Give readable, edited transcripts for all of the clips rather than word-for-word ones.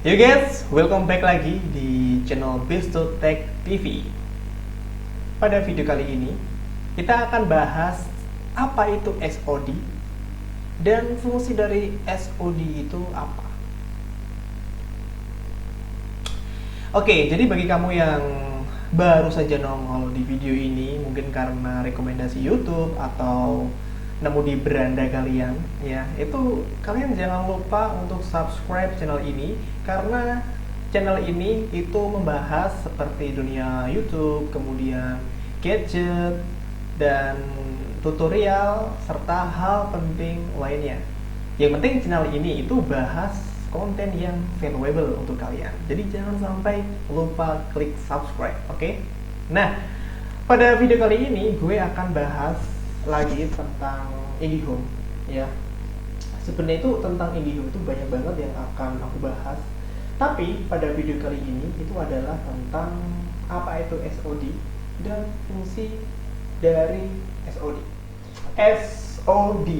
Yo guys, welcome back lagi di channel Biz2 Tech TV. Pada video kali ini, kita akan bahas apa itu SOD dan fungsi dari SOD itu apa. Oke, jadi bagi kamu yang baru saja nongol di video ini, mungkin karena rekomendasi YouTube atau nemu di beranda kalian, ya, itu kalian jangan lupa untuk subscribe channel ini karena channel ini itu membahas seperti dunia YouTube, kemudian gadget dan tutorial serta hal penting lainnya. Yang penting channel ini itu bahas konten yang valuable untuk kalian. Jadi jangan sampai lupa klik subscribe, oke? Nah, pada video kali ini gue akan bahas lagi tentang IndiHome, ya. Sebenarnya itu tentang IndiHome itu banyak banget yang akan aku bahas. Tapi pada video kali ini itu adalah tentang apa itu SOD dan fungsi dari SOD. SOD.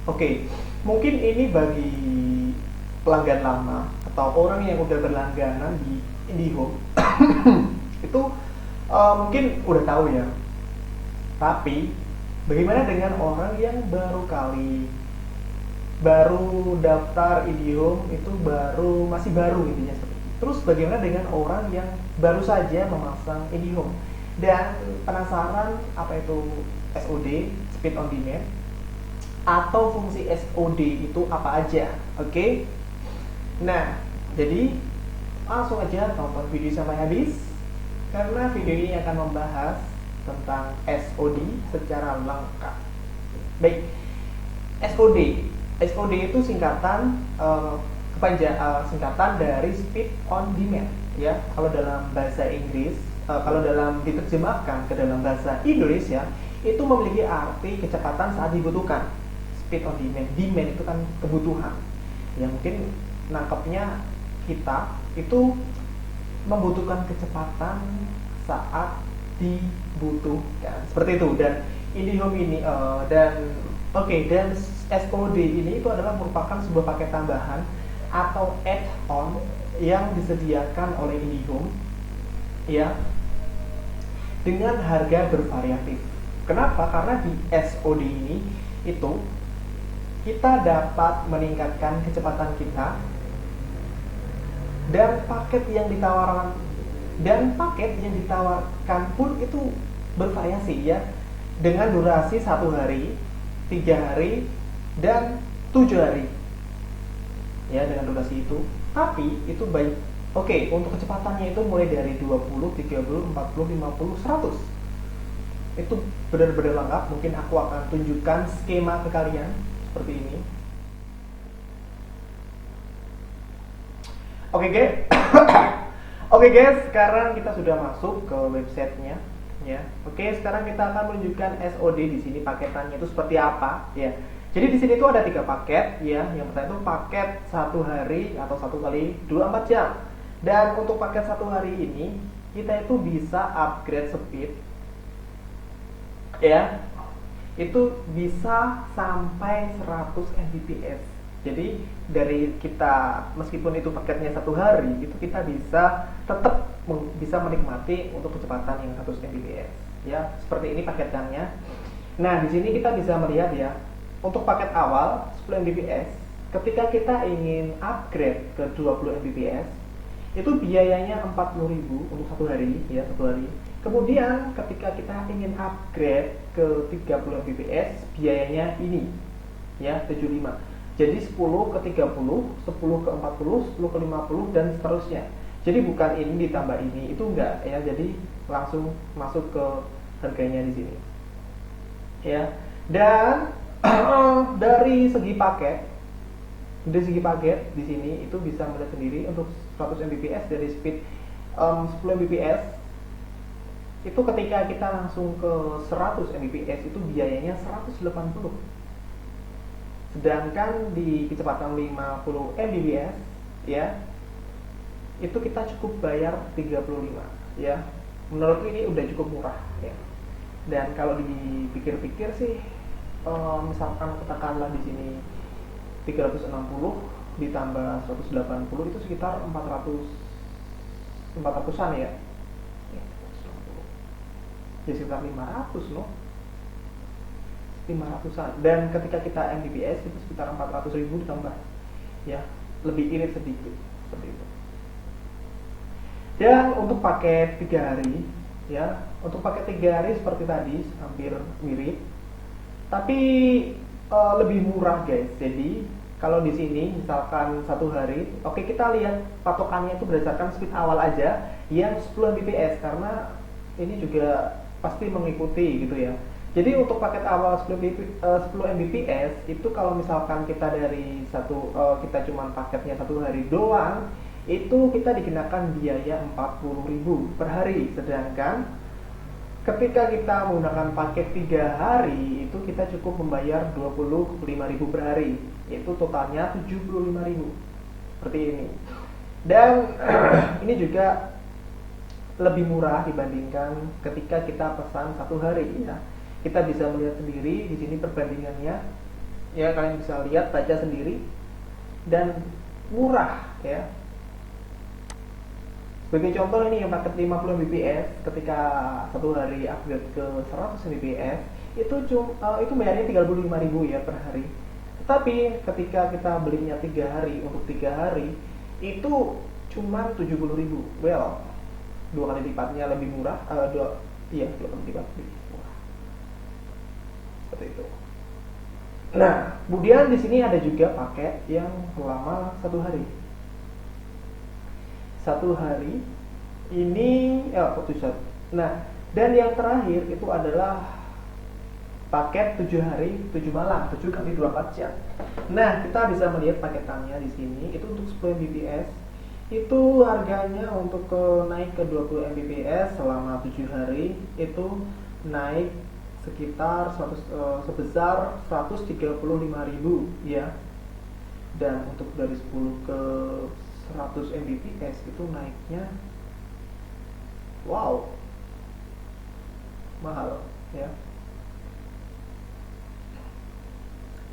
Oke, mungkin ini bagi pelanggan lama atau orang yang udah berlangganan di IndiHome itu mungkin udah tahu ya. Tapi bagaimana dengan orang yang baru daftar IndiHome, itu masih baru intinya seperti itu. Terus bagaimana dengan orang yang baru saja memasang IndiHome dan penasaran apa itu SOD, speed on demand, atau fungsi SOD itu apa aja, oke? Nah, jadi langsung aja tonton video sampai habis karena video ini akan membahas tentang SOD secara lengkap. Baik, SOD itu singkatan singkatan dari speed on demand, ya. Kalau dalam bahasa Inggris, kalau dalam diterjemahkan ke dalam bahasa Indonesia itu memiliki arti kecepatan saat dibutuhkan. Speed on demand, demand itu kan kebutuhan. Ya mungkin nangkepnya kita itu membutuhkan kecepatan saat dibutuhkan, seperti itu. Dan IndiHome ini dan SOD ini itu adalah merupakan sebuah paket tambahan atau add-on yang disediakan oleh IndiHome, ya, dengan harga bervariatif. Kenapa? Karena di SOD ini itu kita dapat meningkatkan kecepatan kita dan paket yang ditawarkan pun itu bervariasi, ya, dengan durasi 1 hari, 3 hari, dan 7 hari, ya, dengan durasi itu. Tapi itu baik. Oke, untuk kecepatannya itu mulai dari 20, 30, 40, 50, 100. Itu benar-benar lengkap. Mungkin aku akan tunjukkan skema ke kalian seperti ini. Oke guys, oke guys, sekarang kita sudah masuk ke websitenya, ya. Oke, sekarang kita akan menunjukkan SOD di sini paketannya itu seperti apa, ya. Jadi di sini itu ada 3 paket, ya. Yang pertama itu paket 1 hari atau 1 kali 24 jam. Dan untuk paket 1 hari ini kita itu bisa upgrade speed, ya. Itu bisa sampai 100 Mbps. Jadi dari kita, meskipun itu paketnya 1 hari, itu kita bisa tetap bisa menikmati untuk kecepatan yang 100 Mbps, ya. Seperti ini paketannya. Nah, di sini kita bisa melihat, ya, untuk paket awal 10 Mbps, ketika kita ingin upgrade ke 20 Mbps, itu biayanya 40.000 untuk 1 hari, ya, 1 hari. Kemudian ketika kita ingin upgrade ke 30 Mbps, biayanya ini, ya, 75. Jadi 10 ke 30, 10 ke 40, 10 ke 50, dan seterusnya. Jadi bukan ini ditambah ini, itu enggak, ya. Jadi langsung masuk ke harganya di sini, ya. Dan dari segi paket di sini itu bisa melihat sendiri untuk 100 Mbps dari speed 10 Mbps itu ketika kita langsung ke 100 Mbps itu biayanya 180. Sedangkan di kecepatan 50 Mbps, ya, itu kita cukup bayar 35, ya. Menurutku ini udah cukup murah, ya. Dan kalau dipikir-pikir sih, misalkan katakanlah di sini 360 ditambah 180 itu sekitar 400-an ya. Ya sekitar 500 loh. 500-an. Dan ketika kita Mbps itu sekitar 400.000 ditambah. Ya, lebih irit sedikit seperti itu. Dan untuk paket 3 hari ya, untuk paket 3 hari seperti tadi hampir mirip. Tapi lebih murah guys. Jadi kalau di sini misalkan 1 hari, oke, kita lihat patokannya itu berdasarkan speed awal aja yang 10 Mbps karena ini juga pasti mengikuti gitu ya. Jadi untuk paket awal 10 Mbps itu kalau misalkan kita dari kita cuman paketnya 1 hari doang, itu kita dikenakan biaya 40.000 per hari. Sedangkan ketika kita menggunakan paket 3 hari itu kita cukup membayar 25.000 per hari. Itu totalnya 75.000. Seperti ini. Dan ini juga lebih murah dibandingkan ketika kita pesan 1 hari ya. Kita bisa melihat sendiri di sini perbandingannya. Ya, kalian bisa lihat, baca sendiri. Dan murah ya. Sebagai contoh ini yang paket 50 Mbps ketika 1 hari upgrade ke 100 Mbps itu bayarnya 35.000 ya per hari. Tetapi ketika kita belinya 3 hari, untuk 3 hari itu cuma 70.000. Well, 2 kali lipatnya lebih murah, 2 kali lipat lebih murah. Seperti itu. Nah, kemudian di sini ada juga paket yang selama 1 hari. 1 hari ini nah, dan yang terakhir itu adalah paket 7 hari 7 malam 7 kali 24 jam. Nah, kita bisa melihat paketannya di sini. Itu untuk 10 Mbps itu harganya untuk naik ke 20 Mbps selama 7 hari itu naik sekitar sebesar 135.000 ya. Dan untuk dari 10 ke 100 Mbps itu naiknya wow, mahal ya.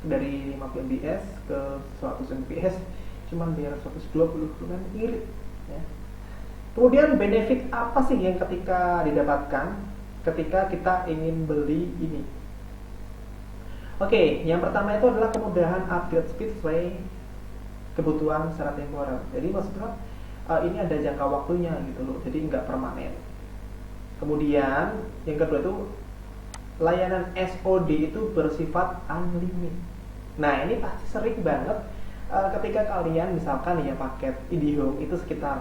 Dari 50 Mbps ke 100 Mbps cuman biar 120, kan irit ya. Kemudian benefit apa sih yang ketika didapatkan ketika kita ingin beli ini? Oke, yang pertama itu adalah kemudahan upgrade speed sesuai kebutuhan secara temporer. Jadi maksudnya ini ada jangka waktunya gitu loh, jadi nggak permanen. Kemudian yang kedua itu layanan SOD itu bersifat unlimited. Nah, ini pasti sering banget ketika kalian misalkan ya paket IndiHome itu sekitar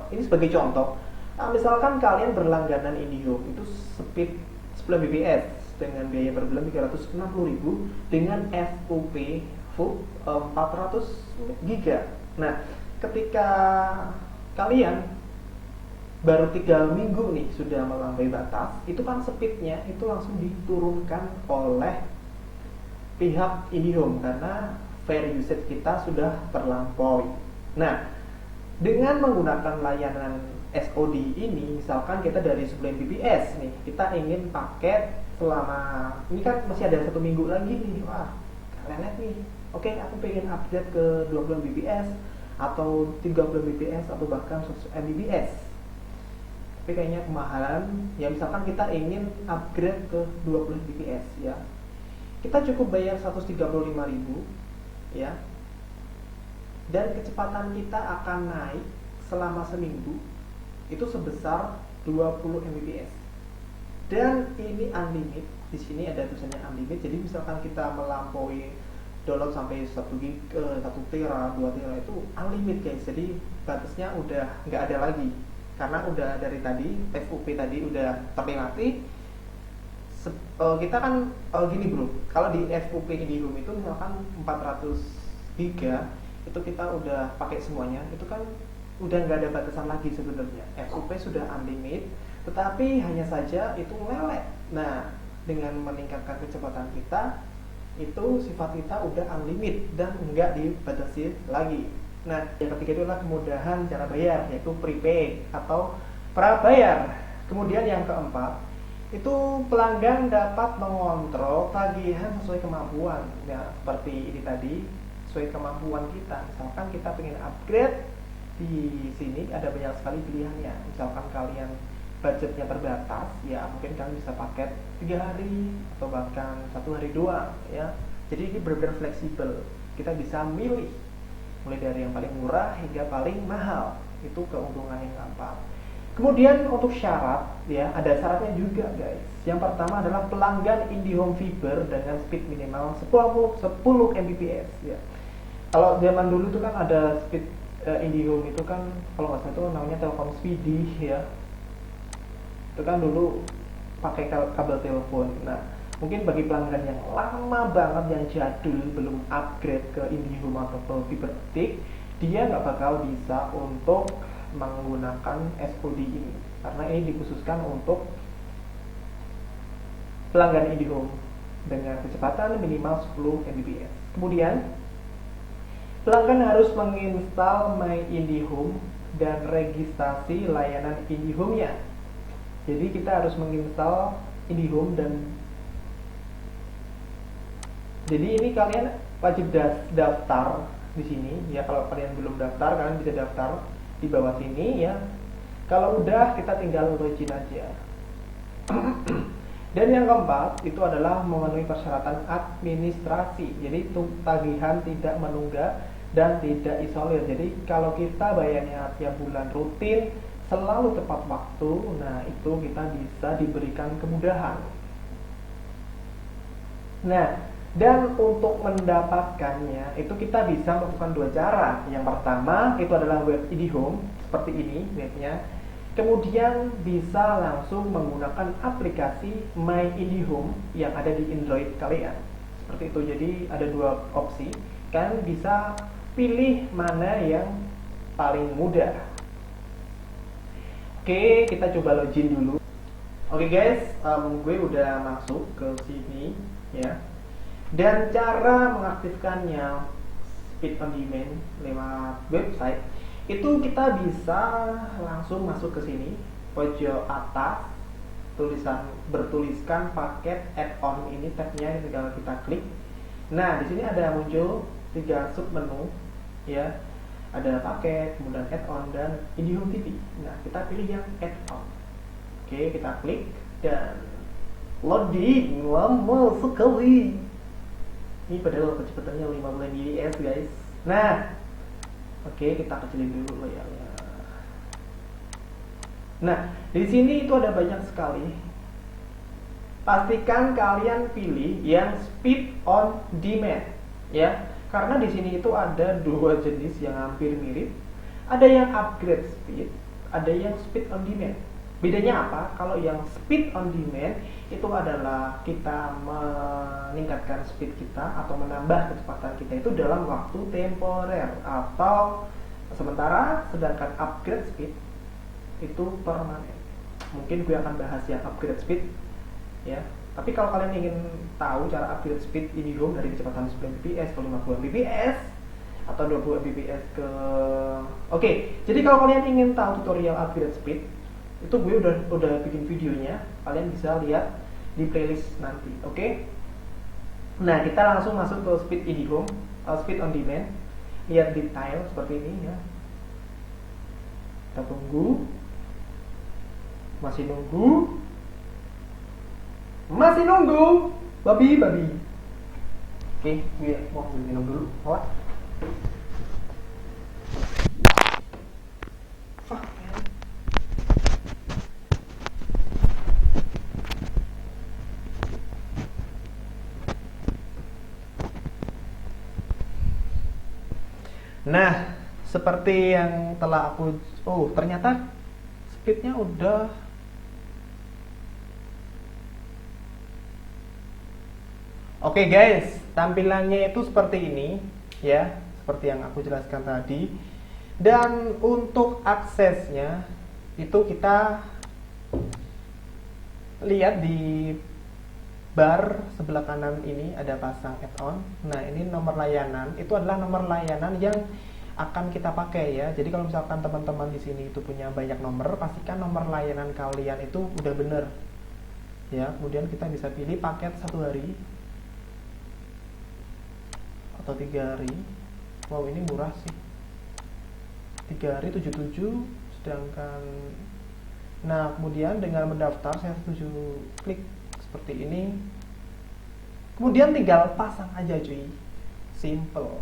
ini sebagai contoh, misalkan kalian berlangganan IndiHome itu speed 10 Mbps dengan biaya per bulan 360.000 dengan FUP full 400 GB. Nah, ketika kalian baru 3 minggu nih sudah melampaui batas, itu kan speednya itu langsung diturunkan oleh pihak IndiHome karena fair usage kita sudah terlampaui. Nah, dengan menggunakan layanan SOD ini, misalkan kita dari 10 Mbps nih, kita ingin paket selama ini kan masih ada 1 minggu lagi nih. Wah, kalian lihat nih. Oke, aku pengen upgrade ke 20 Mbps atau 30 Mbps atau bahkan 100 Mbps. Tapi kayaknya kemahalan. Ya misalkan kita ingin upgrade ke 20 Mbps ya. Kita cukup bayar 135.000 ya. Dan kecepatan kita akan naik selama seminggu itu sebesar 20 Mbps. Dan ini unlimited. Di sini ada tulisannya unlimited. Jadi misalkan kita melampaui download sampai 1 tera, 2 tera itu unlimited guys. Jadi batasnya udah nggak ada lagi karena udah dari tadi FUP tadi udah terlewati. Kita kan gini bro, kalau di FUP IndiHome itu misalkan 400 GB itu kita udah pakai semuanya, itu kan udah nggak ada batasan lagi sebenarnya. FUP sudah unlimited, tetapi hanya saja itu lelet. Nah, dengan meningkatkan kecepatan kita itu sifat kita udah unlimited dan enggak dibatasi lagi. Nah, yang ketiga itu adalah kemudahan cara bayar, yaitu prepaid atau prabayar. Kemudian yang keempat itu pelanggan dapat mengontrol tagihan sesuai kemampuan. Ya, seperti ini tadi sesuai kemampuan kita. Misalkan kita pengen upgrade, di sini ada banyak sekali pilihannya. Misalkan kalian budgetnya terbatas, ya mungkin kalian bisa paket 3 hari atau bahkan 1 hari doang ya. Jadi ini benar-benar fleksibel. Kita bisa milih mulai dari yang paling murah hingga paling mahal. Itu keuntungan yang gampang. Kemudian untuk syarat, ya ada syaratnya juga guys. Yang pertama adalah pelanggan IndiHome Fiber dengan speed minimal 10 Mbps ya. Kalau zaman dulu itu kan ada speed IndiHome itu kan kalau nggak salah itu namanya Telkom Speedy ya. Itu kan dulu pakai kabel telepon. Nah, mungkin bagi pelanggan yang lama banget, yang jadul, belum upgrade ke IndiHome atau ke fiber optik, dia nggak bakal bisa untuk menggunakan SOD ini, karena ini dikhususkan untuk pelanggan IndiHome dengan kecepatan minimal 10 Mbps. Kemudian pelanggan harus menginstal My IndiHome dan registrasi layanan IndiHome-nya. Jadi kita harus menginstal IndiHome dan jadi ini kalian wajib daftar di sini ya. Kalau kalian belum daftar, kalian bisa daftar di bawah sini ya. Kalau udah, kita tinggal login aja. Dan yang keempat itu adalah memenuhi persyaratan administrasi. Jadi tagihan tidak menunggak dan tidak isolir. Jadi kalau kita bayarnya tiap bulan rutin, selalu tepat waktu, nah itu kita bisa diberikan kemudahan. Nah, dan untuk mendapatkannya itu kita bisa melakukan 2 cara. Yang pertama itu adalah web IndiHome seperti ini webnya. Kemudian bisa langsung menggunakan aplikasi My IndiHome yang ada di Android kalian. Seperti itu. Jadi ada 2 opsi. Kalian bisa pilih mana yang paling mudah. Oke, kita coba login dulu. Oke guys, gue udah masuk ke sini ya. Dan cara mengaktifkannya speed on demand lewat website itu kita bisa langsung masuk ke sini pojok atas bertuliskan paket add-on, ini tabnya tinggal kita klik. Nah di sini ada muncul 3 sub menu ya, ada paket, kemudian add-on dan IndiHome TV. Nah kita pilih yang add-on. Oke, kita klik dan loading lama sekali. Ini padahal kecepatannya 50 Mbps guys. Nah, oke, kita kecilin dulu layarnya. Nah, di sini itu ada banyak sekali. Pastikan kalian pilih yang speed on demand, ya. Karena di sini itu ada 2 jenis yang hampir mirip. Ada yang upgrade speed, ada yang speed on demand. Bedanya apa? Kalau yang speed on demand itu adalah kita meningkatkan speed kita atau menambah kecepatan kita itu dalam waktu temporer atau sementara, sedangkan upgrade speed itu permanen. Mungkin gue akan bahas yang upgrade speed ya. Tapi kalau kalian ingin tahu cara upgrade speed IndiHome dari kecepatan 10 Mbps ke 50 Mbps atau 20 Mbps ke Oke, jadi kalau kalian ingin tahu tutorial upgrade speed itu gue udah bikin videonya, kalian bisa lihat di playlist nanti. Oke. Nah kita langsung masuk ke speed IndiHome, speed on demand. Lihat detail seperti ini ya. Kita tunggu, masih nunggu, babi. Oke, gue mau minum dulu. What? Nah, seperti yang telah aku ternyata speednya udah Oke guys, tampilannya itu seperti ini ya, seperti yang aku jelaskan tadi. Dan untuk aksesnya itu kita lihat di bar sebelah kanan ini ada pasang add-on. Nah ini nomor layanan, itu adalah nomor layanan yang akan kita pakai ya. Jadi kalau misalkan teman-teman di sini itu punya banyak nomor, pastikan nomor layanan kalian itu udah bener ya. Kemudian kita bisa pilih paket 1 hari atau 3 hari Wow, ini murah sih, 3 hari 77. Sedangkan nah, kemudian dengan mendaftar saya setuju, klik seperti ini, kemudian tinggal pasang aja cuy, simple.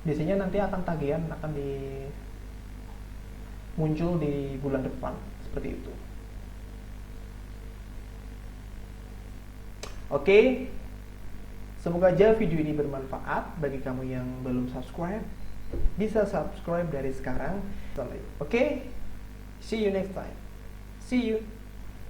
Biasanya nanti akan tagihan akan muncul di bulan depan seperti itu. Oke, semoga aja video ini bermanfaat. Bagi kamu yang belum subscribe, bisa subscribe dari sekarang. Oke, see you next time. See you.